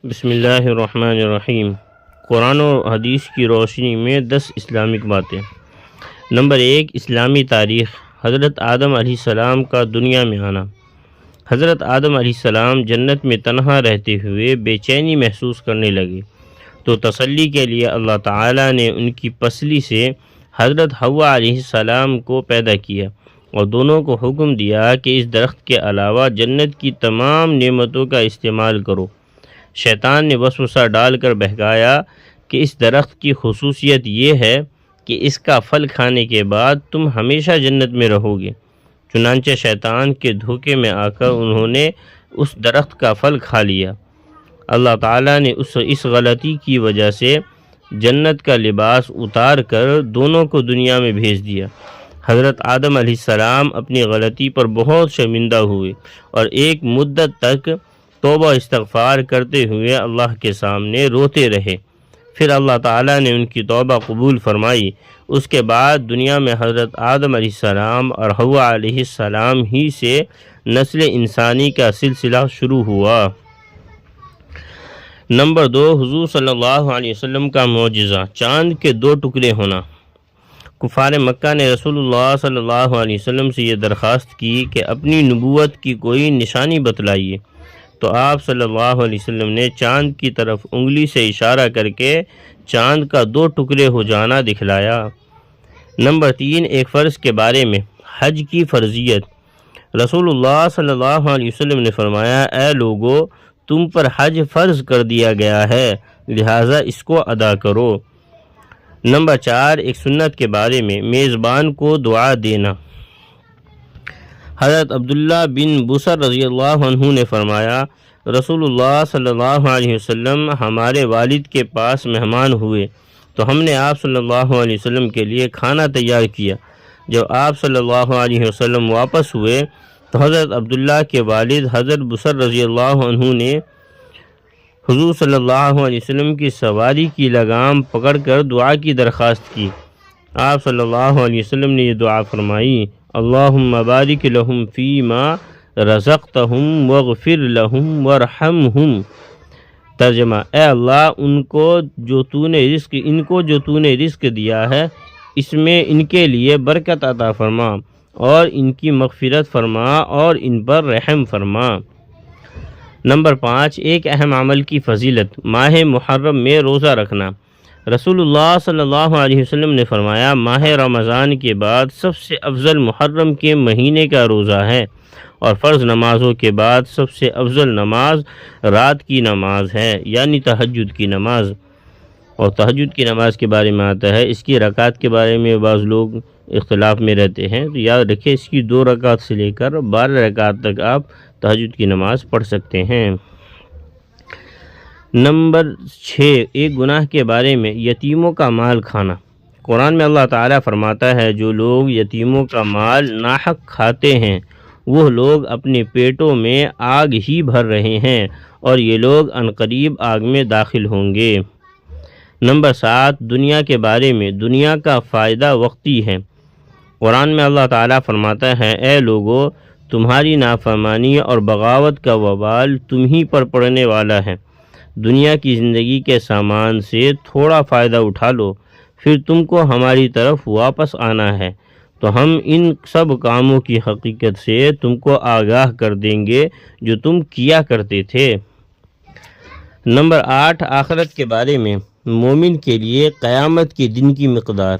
بسم اللہ الرحمن الرحیم۔ قرآن و حدیث کی روشنی میں 10 اسلامک باتیں۔ نمبر 1، اسلامی تاریخ۔ حضرت آدم علیہ السلام کا دنیا میں آنا۔ حضرت آدم علیہ السلام جنت میں تنہا رہتے ہوئے بے چینی محسوس کرنے لگے تو تسلی کے لیے اللہ تعالیٰ نے ان کی پسلی سے حضرت حوا علیہ السلام کو پیدا کیا اور دونوں کو حکم دیا کہ اس درخت کے علاوہ جنت کی تمام نعمتوں کا استعمال کرو۔ شیطان نے وسوسہ ڈال کر بہکایا کہ اس درخت کی خصوصیت یہ ہے کہ اس کا پھل کھانے کے بعد تم ہمیشہ جنت میں رہو گے۔ چنانچہ شیطان کے دھوکے میں آ کر انہوں نے اس درخت کا پھل کھا لیا۔ اللہ تعالیٰ نے اس غلطی کی وجہ سے جنت کا لباس اتار کر دونوں کو دنیا میں بھیج دیا۔ حضرت آدم علیہ السلام اپنی غلطی پر بہت شرمندہ ہوئے اور ایک مدت تک توبہ استغفار کرتے ہوئے اللہ کے سامنے روتے رہے۔ پھر اللہ تعالیٰ نے ان کی توبہ قبول فرمائی۔ اس کے بعد دنیا میں حضرت آدم علیہ السلام اور حوا علیہ السلام ہی سے نسل انسانی کا سلسلہ شروع ہوا۔ نمبر 2، حضور صلی اللہ علیہ وسلم کا معجزہ، چاند کے 2 ٹکڑے ہونا۔ کفار مکہ نے رسول اللہ صلی اللہ علیہ وسلم سے یہ درخواست کی کہ اپنی نبوت کی کوئی نشانی بتلائیے، تو آپ صلی اللہ علیہ وسلم نے چاند کی طرف انگلی سے اشارہ کر کے چاند کا 2 ٹکڑے ہو جانا دکھلایا۔ نمبر 3، ایک فرض کے بارے میں، حج کی فرضیت۔ رسول اللہ صلی اللہ علیہ وسلم نے فرمایا، اے لوگو، تم پر حج فرض کر دیا گیا ہے، لہٰذا اس کو ادا کرو۔ نمبر 4، ایک سنت کے بارے میں، میزبان کو دعا دینا۔ حضرت عبداللہ بن بصر رضی اللہ عنہ نے فرمایا، رسول اللہ صلی اللہ علیہ وسلم ہمارے والد کے پاس مہمان ہوئے تو ہم نے آپ صلی اللہ علیہ وسلم کے لیے کھانا تیار کیا۔ جب آپ صلی اللہ علیہ وسلم واپس ہوئے تو حضرت عبداللہ کے والد حضرت بصر رضی اللہ عنہ نے حضور صلی اللہ علیہ وسلم کی سواری کی لگام پکڑ کر دعا کی درخواست کی۔ آپ صلی اللہ علیہ وسلم نے یہ دعا فرمائی، اللہم بارک لہم فیما رزقتہم واغفر لہم وارحمہم۔ ترجمہ، اے اللہ، ان کو جو تو نے رزق دیا ہے اس میں ان کے لیے برکت عطا فرما اور ان کی مغفرت فرما اور ان پر رحم فرما۔ نمبر 5، ایک اہم عمل کی فضیلت، ماہ محرم میں روزہ رکھنا۔ رسول اللہ صلی اللہ علیہ وسلم نے فرمایا، ماہ رمضان کے بعد سب سے افضل محرم کے مہینے کا روزہ ہے، اور فرض نمازوں کے بعد سب سے افضل نماز رات کی نماز ہے، یعنی تہجد کی نماز۔ اور تہجد کی نماز کے بارے میں آتا ہے، اس کی رکعت کے بارے میں بعض لوگ اختلاف میں رہتے ہیں، تو یاد رکھیں اس کی 2 رکعت سے لے کر 12 رکعت تک آپ تہجد کی نماز پڑھ سکتے ہیں۔ نمبر 6، ایک گناہ کے بارے میں، یتیموں کا مال کھانا۔ قرآن میں اللہ تعالیٰ فرماتا ہے، جو لوگ یتیموں کا مال ناحق کھاتے ہیں وہ لوگ اپنے پیٹوں میں آگ ہی بھر رہے ہیں اور یہ لوگ عنقریب آگ میں داخل ہوں گے۔ نمبر 7، دنیا کے بارے میں، دنیا کا فائدہ وقتی ہے۔ قرآن میں اللہ تعالیٰ فرماتا ہے، اے لوگو، تمہاری نافرمانی اور بغاوت کا وبال تم ہی پر پڑنے والا ہے۔ دنیا کی زندگی کے سامان سے تھوڑا فائدہ اٹھا لو، پھر تم کو ہماری طرف واپس آنا ہے تو ہم ان سب کاموں کی حقیقت سے تم کو آگاہ کر دیں گے جو تم کیا کرتے تھے۔ نمبر 8، آخرت کے بارے میں، مومن کے لیے قیامت کے دن کی مقدار۔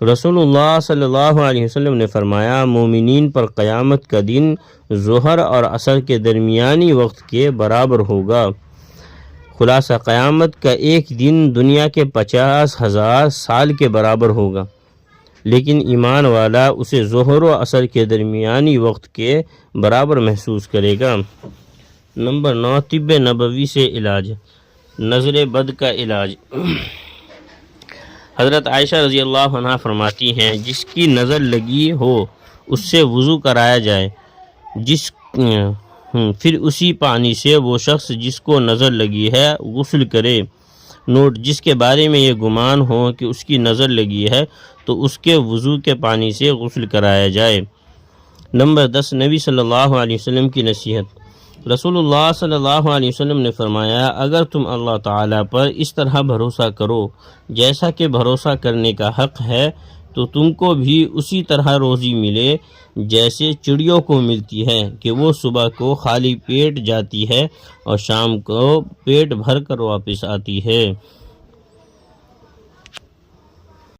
رسول اللہ صلی اللہ علیہ وسلم نے فرمایا، مومنین پر قیامت کا دن ظہر اور عصر کے درمیانی وقت کے برابر ہوگا۔ خلاصہ، قیامت کا ایک دن دنیا کے 50,000 سال کے برابر ہوگا، لیکن ایمان والا اسے ظہر و عصر کے درمیانی وقت کے برابر محسوس کرے گا۔ نمبر 9، طب نبوی سے علاج، نظر بد کا علاج۔ حضرت عائشہ رضی اللہ عنہ فرماتی ہیں، جس کی نظر لگی ہو اس سے وضو کرایا جائے، پھر اسی پانی سے وہ شخص جس کو نظر لگی ہے غسل کرے۔ نوٹ، جس کے بارے میں یہ گمان ہو کہ اس کی نظر لگی ہے تو اس کے وضو کے پانی سے غسل کرایا جائے۔ نمبر 10، نبی صلی اللہ علیہ وسلم کی نصیحت۔ رسول اللہ صلی اللہ علیہ وسلم نے فرمایا اگر تم اللہ تعالیٰ پر اس طرح بھروسہ کرو جیسا کہ بھروسہ کرنے کا حق ہے تو تم کو بھی اسی طرح روزی ملے جیسے چڑیوں کو ملتی ہے کہ وہ صبح کو خالی پیٹ جاتی ہے اور شام کو پیٹ بھر کر واپس آتی ہے۔